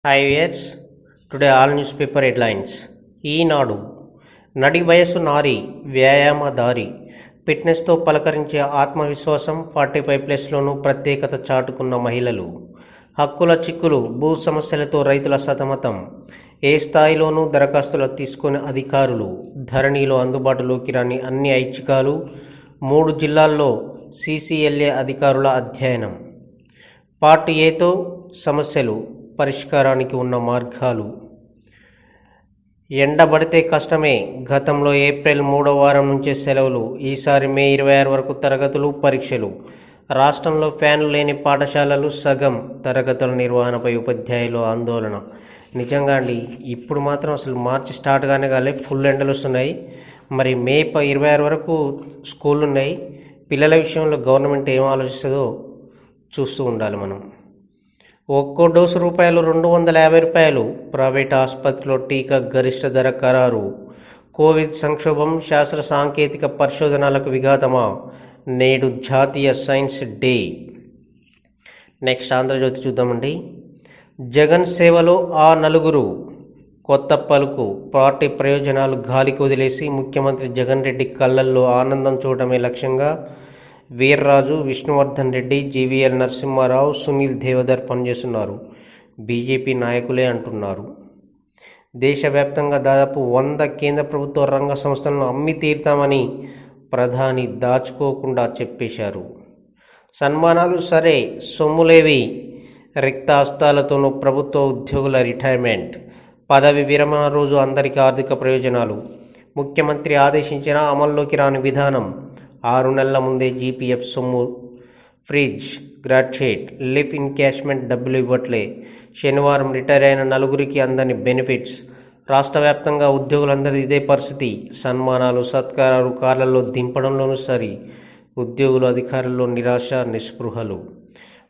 Hi viewers, today all newspaper headlines. ఈనాడు నడి వయసు నారి వ్యాయామ దారి ఫిట్నెస్తో పలకరించే ఆత్మవిశ్వాసం 45+లోనూ ప్రత్యేకత చాటుకున్న మహిళలు. హక్కుల చిక్కులు, భూ సమస్యలతో రైతుల సతమతం. ఏ స్థాయిలోనూ దరఖాస్తులు తీసుకునే అధికారులు. ధరణిలో అందుబాటులోకి రాని అన్ని ఐచ్ఛికాలు. 3 జిల్లాల్లో CCLA అధికారుల అధ్యయనం. పార్ట్ ఏతో సమస్యలు, పరిష్కారానికి ఉన్న మార్గాలు. ఎండబడితే కష్టమే. గతంలో ఏప్రిల్ 3వ వారం నుంచే సెలవులు. ఈసారి మే 26 వరకు తరగతులు, పరీక్షలు. రాష్ట్రంలో ఫ్యాన్లు లేని పాఠశాలలు సగం. తరగతుల నిర్వహణపై ఉపాధ్యాయులు ఆందోళన. నిజంగా అండి, ఇప్పుడు మాత్రం అసలు మార్చి స్టార్ట్ కాలే ఫుల్ ఎండలు వస్తున్నాయి. మరి మే 26 వరకు స్కూళ్ళు ఉన్నాయి. పిల్లల విషయంలో గవర్నమెంట్ ఏం ఆలోచిస్తుందో చూస్తూ ఉండాలి మనం. ఒక్కో డోసు రూపాయలు 250. ప్రైవేట్ ఆసుపత్రిలో టీకా గరిష్ట ధర ఖరారు. కోవిడ్ సంక్షోభం, శాస్త్ర సాంకేతిక పరిశోధనలకు విఘాతమా? నేడు జాతీయ సైన్స్ డే. నెక్స్ట్ ఆంధ్రజ్యోతి చూద్దామండి. జగన్ సేవలో ఆ నలుగురు. కొత్త పలుకు. పార్టీ ప్రయోజనాలు గాలికి వదిలేసి ముఖ్యమంత్రి జగన్ రెడ్డి కళ్ళల్లో ఆనందం చూడటమే లక్ష్యంగా వీర్రాజు, విష్ణువర్ధన్ రెడ్డి, జీవీఎల్ నరసింహారావు, సునీల్ దేవధర్ పనిచేస్తున్నారు. బీజేపీ నాయకులే అంటున్నారు. దేశవ్యాప్తంగా దాదాపు 100 కేంద్ర ప్రభుత్వ రంగ సంస్థలను అమ్మి తీరుతామని ప్రధాని దాచుకోకుండా చెప్పేశారు. సన్మానాలు సరే, సొమ్ములేవి. రిక్త హస్తాలతోనూ ప్రభుత్వ ఉద్యోగుల రిటైర్మెంట్. పదవి విరమణ రోజు అందరికీ ఆర్థిక ప్రయోజనాలు. ముఖ్యమంత్రి ఆదేశించిన అమల్లోకి రాని విధానం. 6 నెలల ముందే GPF సొమ్ము ఫ్రిడ్జ్, గ్రాట్యుయేట్, లిఫ్ ఇన్కాష్మెంట్ డబ్బులు ఇవ్వట్లే. శనివారం రిటైర్ అయిన నలుగురికి అందని బెనిఫిట్స్. రాష్ట్ర వ్యాప్తంగా ఉద్యోగులందరూ ఇదే పరిస్థితి. సన్మానాలు, సత్కారాలు కార్లలో దింపడంలోనూ సరి. ఉద్యోగులు, అధికారుల్లో నిరాశ, నిస్పృహలు.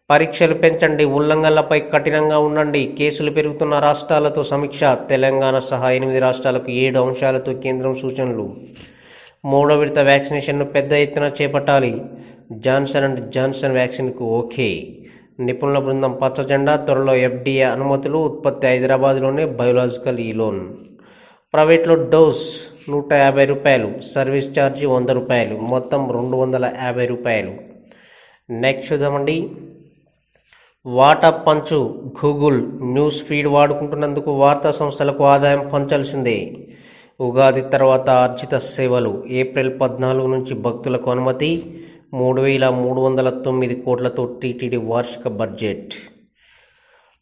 పరీక్షలు పెంచండి, ఉల్లంఘనలపై కఠినంగా ఉండండి. కేసులు పెరుగుతున్న రాష్ట్రాలతో సమీక్ష. తెలంగాణ సహా 8 రాష్ట్రాలకు 7 అంశాలతో కేంద్రం సూచనలు. 3వ విడత వ్యాక్సినేషన్ను పెద్ద ఎత్తున చేపట్టాలి. జాన్సన్ అండ్ జాన్సన్ వ్యాక్సిన్కు ఓకే. నిపుణుల బృందం పచ్చజెండా. త్వరలో FDA అనుమతులు. ఉత్పత్తి హైదరాబాద్లోనే. బయోలాజికల్ లోన్. ప్రైవేట్లో డోస్ ₹150. సర్వీస్ ఛార్జీ ₹100. మొత్తం ₹250. నెక్స్ట్ చూద్దామండి. వాటా పంచు. గూగుల్ న్యూస్ ఫీడ్ వాడుకుంటున్నందుకు వార్తా సంస్థలకు ఆదాయం పంచాల్సిందే. ఉగాది తర్వాత ఆర్జిత సేవలు. ఏప్రిల్ 14 నుంచి భక్తులకు అనుమతి. 3,309 కోట్లతో టీటీడీ వార్షిక బడ్జెట్.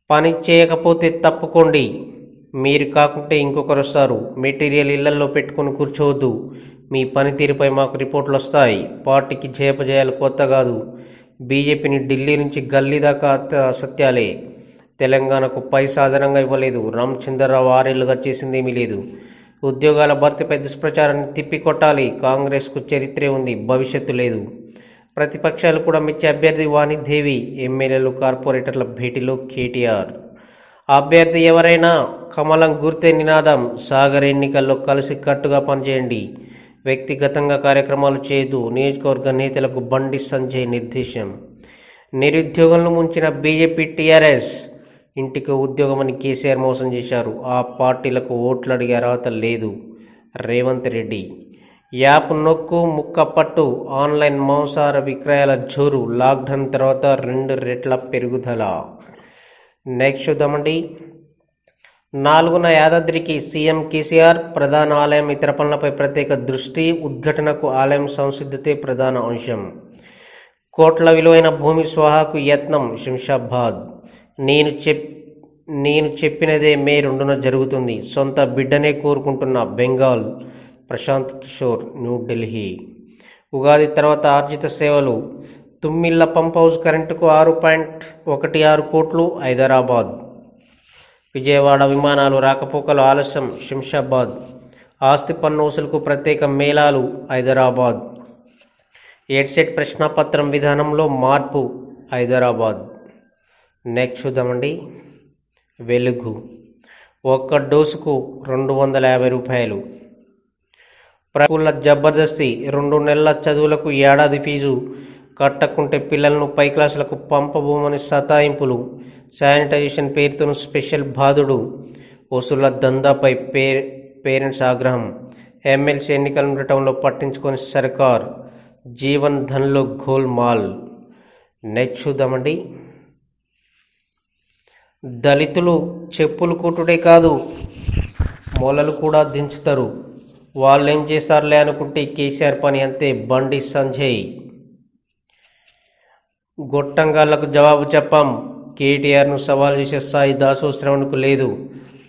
పని చేయకపోతే తప్పుకోండి, మీరు కాకుంటే ఇంకొకరు వస్తారు. మెటీరియల్ ఇళ్లలో పెట్టుకుని కూర్చోవద్దు. మీ పనితీరుపై మాకు రిపోర్ట్లు వస్తాయి. పార్టీకి జయపజయాలు కొత్త కాదు. బీజేపీని ఢిల్లీ నుంచి గల్లీ దాకా అసత్యాలే. తెలంగాణకు పైసా అదనంగా ఇవ్వలేదు. రామచంద్రరావు 6 ఏళ్లుగా చేసిందేమీ లేదు. ఉద్యోగాల భర్తీపై దుష్ప్రచారాన్ని తిప్పికొట్టాలి. కాంగ్రెస్కు చరిత్రే ఉంది, భవిష్యత్తు లేదు. ప్రతిపక్షాలు కూడా మెచ్చే అభ్యర్థి వాణిదేవి. ఎమ్మెల్యేలు, కార్పొరేటర్ల భేటీలో కేటీఆర్. అభ్యర్థి ఎవరైనా కమలం గుర్తే నినాదం. సాగర్ ఎన్నికల్లో కలిసి కట్టుగా పనిచేయండి. వ్యక్తిగతంగా కార్యక్రమాలు చేయదు. నియోజకవర్గ నేతలకు బండి సంజయ్ నిర్దేశం. నిరుద్యోగులను ముంచిన బీజేపీ, TRS. ఇంటికి ఉద్యోగమని కేసీఆర్ మోసం చేశారు. ఆ పార్టీలకు ఓట్లు అడిగే అర్హత లేదు. రేవంత్ రెడ్డి. యాప్ నొక్కు, ముక్క పట్టు. ఆన్లైన్ మాంసాహార విక్రయాల జోరు. లాక్డౌన్ తర్వాత 2 రెట్ల పెరుగుదల. నెక్స్ట్ చూద్దామండి. 4న యాదాద్రికి సీఎం కేసీఆర్. ప్రధాన ఆలయం, ఇతర పనులపై ప్రత్యేక దృష్టి. ఉద్ఘాటనకు ఆలయం సంసిద్ధతే ప్రధాన అంశం. కోట్ల విలువైన భూమి స్వాహాకు యత్నం. శంషాబాద్. నేను చెప్పినదే మే 2న జరుగుతుంది. సొంత బిడ్డనే కోరుకుంటున్న బెంగాల్. ప్రశాంత్ కిషోర్, న్యూఢిల్లీ. ఉగాది తర్వాత ఆర్జిత సేవలు. తుమ్మిళ్ల పంప్ హౌస్ కరెంటుకు 6.16 కోట్లు. హైదరాబాద్. విజయవాడ విమానాలు రాకపోకలు ఆలస్యం. శంషాబాద్. ఆస్తి పన్ను వసూలుకు ప్రత్యేక మేళాలు. హైదరాబాద్. ఎడ్సెట్ ప్రశ్నాపత్రం విధానంలో మార్పు. హైదరాబాద్. నెక్స్ట్ చూద్దామండి. వెలుగు. ఒక్క డోసుకు ₹250. ప్రభుత్వ జబర్దస్తి. 2 నెలల చదువులకు ఏడాది ఫీజు కట్టకుంటే పిల్లలను పై క్లాసులకు పంపబోమని సతాయింపులు. శానిటైజేషన్ పేరుతో స్పెషల్ బాధుడు, వసూళ్ల దందాపై పేరెంట్స్ ఆగ్రహం, ఎమ్మెల్సీ ఎన్నికలు ఉండటంలో పట్టించుకొని సర్కార్, జీవన్ ధన్లో గోల్మాల్. నెక్స్ట్ చూద్దామండి. దళితులు చెప్పులు కుట్టుడే కాదు, మొలలు కూడా దించుతారు, వాళ్ళేం చేస్తారులే అనుకుంటే కేసీఆర్ పని అంతే. బండి సంజయ్. గొట్టంగాళ్లకు జవాబు చెప్పాం, కేటీఆర్ను సవాల్ చేసే స్థాయి దాసో శ్రవణ్కు లేదు.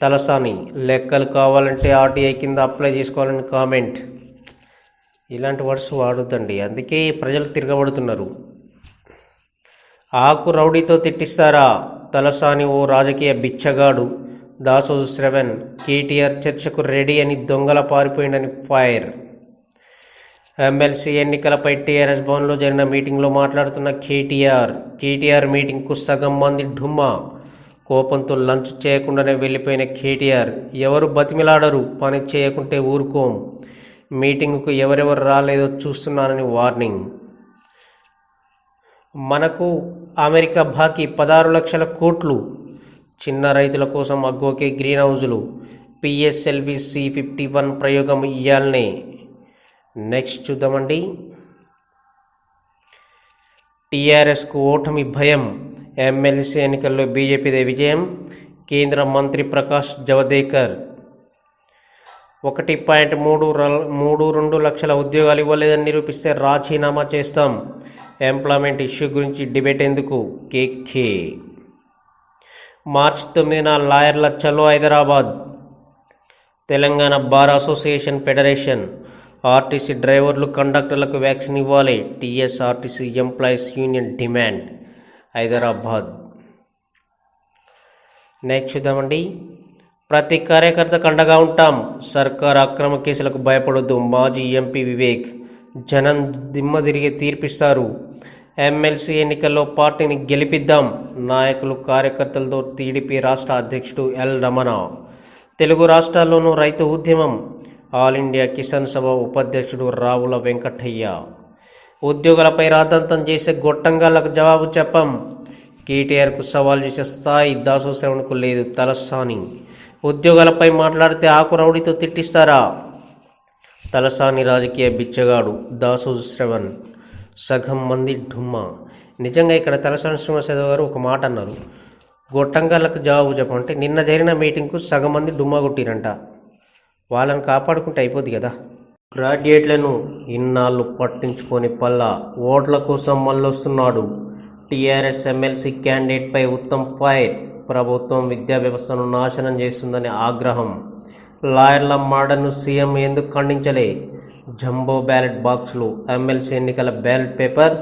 తలసాని. లెక్కలు కావాలంటే ఆర్టీఐ కింద అప్లై చేసుకోవాలని కామెంట్. ఇలాంటి వర్డ్స్ వాడొద్దండి, అందుకే ప్రజలు తిరగబడుతున్నారు. ఆకు రౌడీతో తిట్టిస్తారా? తలసాని ఓ రాజకీయ బిచ్చగాడు. దాసో శ్రవణ్. కేటీఆర్ చర్చకు రెడీ అని దొంగల పారిపోయిందని ఫైర్. ఎమ్మెల్సీ ఎన్నికలపై టీఆర్ఎస్ భవన్లో జరిగిన మీటింగ్లో మాట్లాడుతున్న కేటీఆర్ మీటింగ్కు సగం మంది ఢుమ్మా. కోపంతో లంచ్ చేయకుండానే వెళ్ళిపోయిన కేటీఆర్. ఎవరు బతిమిలాడరు, పని చేయకుంటే ఊరుకోం, మీటింగుకు ఎవరెవరు రాలేదో చూస్తున్నానని వార్నింగ్. మనకు అమెరికా బాకీ 16 లక్షల కోట్లు. చిన్న రైతుల కోసం అగ్గోకే గ్రీన్ హౌజులు. పిఎస్ఎల్వి C51 ప్రయోగం ఇయ్యాలనే. నెక్స్ట్ చూద్దామండి. టీఆర్ఎస్కు ఓటమి భయం, ఎమ్మెల్సీ ఎన్నికల్లో బీజేపీదే విజయం. కేంద్ర మంత్రి ప్రకాష్ జవదేకర్. 1.32 లక్షల ఉద్యోగాలు ఇవ్వలేదని నిరూపిస్తే రాజీనామా చేస్తాం. ఎంప్లాయ్మెంట్ ఇష్యూ గురించి డిబేట్ ఎందుకు? కేకే. మార్చి 9న లాయర్ల చలో Hyderabad. Telangana bar association federation. RTC డ్రైవర్లు కండక్టర్లకు వ్యాక్సిన్ ఇవ్వాలి. TSRTC employees union demand. Hyderabad. Next చూద్దామండి. ప్రతి కార్యకర్తకు అండగా ఉంటాం, సర్కార్ అక్రమ కేసులకు భయపడొద్దు. మాజీ ఎంపీ వివేక్. జనం దిమ్మ తిరిగి తీర్పిస్తారు. ఎమ్మెల్సీ ఎన్నికల్లో పార్టీని గెలిపిద్దాం. నాయకులు కార్యకర్తలతో టీడీపీ రాష్ట్ర అధ్యక్షుడు ఎల్ రమణ. తెలుగు రాష్ట్రాల్లోనూ రైతు ఉద్యమం. ఆల్ ఇండియా కిసాన్ సభ ఉపాధ్యక్షుడు రావుల వెంకటయ్య. ఉద్యోగులపై రాద్ధాంతం చేసే గొట్టంగాళ్లకు జవాబు చెప్పం. కేటీఆర్కు సవాల్ చేసే స్థాయి దాసో శ్రవణ్కు లేదు. తలసాని. ఉద్యోగాలపై మాట్లాడితే ఆకు రౌడీతో తిట్టిస్తారా? తలసాని రాజకీయ బిచ్చగాడు. దాసో శ్రవణ్. సగం మంది ఢుమ్మా. నిజంగా ఇక్కడ తలసాని శ్రీనివాస్ యాదవ్ గారు ఒక మాట అన్నారు, గొట్టంగాళ్ళకు జవాబు చెప్పమంటే నిన్న జరిగిన మీటింగ్కు సగం మంది డుమ్మా కొట్టిరంట. వాళ్ళని కాపాడుకుంటే అయిపోద్ది కదా. గ్రాడ్యుయేట్లను ఇన్నాళ్ళు పట్టించుకొని పల్లా ఓట్ల కోసం మళ్ళొస్తున్నాడు. టీఆర్ఎస్ ఎమ్మెల్సీ క్యాండిడేట్పై ఉత్తమ్ ఫైర్. ప్రభుత్వం విద్యా వ్యవస్థను నాశనం చేస్తుందని ఆగ్రహం. లాయర్ల మర్డర్ను సీఎం ఎందుకు ఖండించలే? జంబో బ్యాలెట్ బాక్సులు. ఎమ్మెల్సీ ఎన్నికల బ్యాలెట్ పేపర్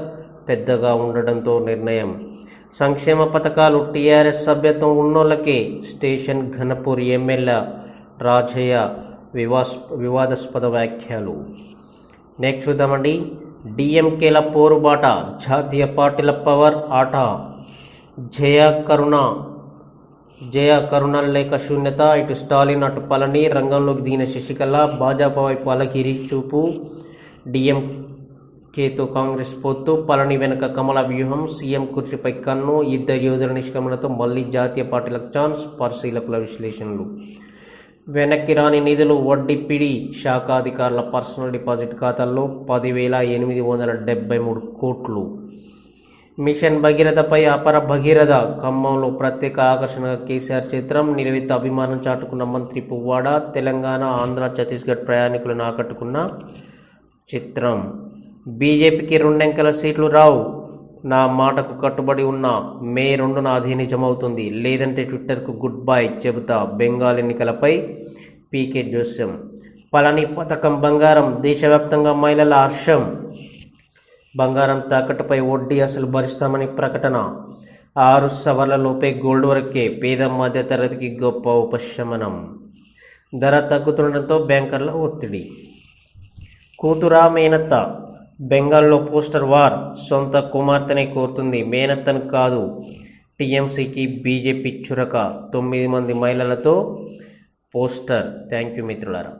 పెద్దగా ఉండడంతో నిర్ణయం. సంక్షేమ పథకాలు టీఆర్ఎస్ సభ్యత్వం ఉన్నోళ్ళకే. స్టేషన్ ఘనపూర్ ఎమ్మెల్యే రాజయ్య వివాదాస్పద వ్యాఖ్యలు. నెక్స్ట్ చూద్దామండి. డిఎంకేల పోరుబాట, జాతీయ పార్టీల పవర్ ఆట. జయ కరుణ లేక శూన్యత. ఇటు స్టాలిన్ అటు పళని. రంగంలోకి దిగిన శశికళ. భాజపా వైపు అలగిరి చూపు. డిఎంకేతో కాంగ్రెస్ పొత్తు. పళని వెనుక కమల వ్యూహం. సీఎం కుర్చీపై కన్ను. ఇద్దరు యోధుల నిష్క్రమణతో మళ్లీ జాతీయ పార్టీలకు ఛాన్స్. పరిశీలకుల విశ్లేషణలు. వెనక్కి రాని నిధులు. వడ్డీ పిడి. శాఖాధికారుల పర్సనల్ డిపాజిట్ ఖాతాల్లో 10,873 కోట్లు. మిషన్ భగీరథపై అపర భగీరథ. ఖమ్మంలో ప్రత్యేక ఆకర్షణగా కేసీఆర్ చిత్రం. నిర్విత అభిమానం చాటుకున్న మంత్రి పువ్వాడ. తెలంగాణ, ఆంధ్ర, ఛత్తీస్గఢ్ ప్రయాణికులను ఆకట్టుకున్న చిత్రం. బీజేపీకి 2 అంకెల సీట్లు రావు. నా మాటకు కట్టుబడి ఉన్న మే 2న అదే నిజమవుతుంది. లేదంటే ట్విట్టర్కు గుడ్ బై చెబుతా. బెంగాల్ ఎన్నికలపై పీకే జోస్యం. పళని పథకం బంగారం. దేశవ్యాప్తంగా మహిళల హర్షం. బంగారం తాకట్టుపై వడ్డీ అసలు భరిస్తామని ప్రకటన. 6 సవర్లలోపే గోల్డ్ వరకే. పేద మధ్య తరగతికి గొప్ప ఉపశమనం. ధర తగ్గుతుండటంతో బ్యాంకర్ల ఒత్తిడి. కూతురా మేనత్త. బెంగాల్లో పోస్టర్ వార్. సొంత కుమార్తెనే కోరుతుంది, మేనత్తను కాదు. టీఎంసీకి బీజేపీ చురక. 9 మంది మహిళలతో పోస్టర్. థ్యాంక్ యూ మిత్రులారా.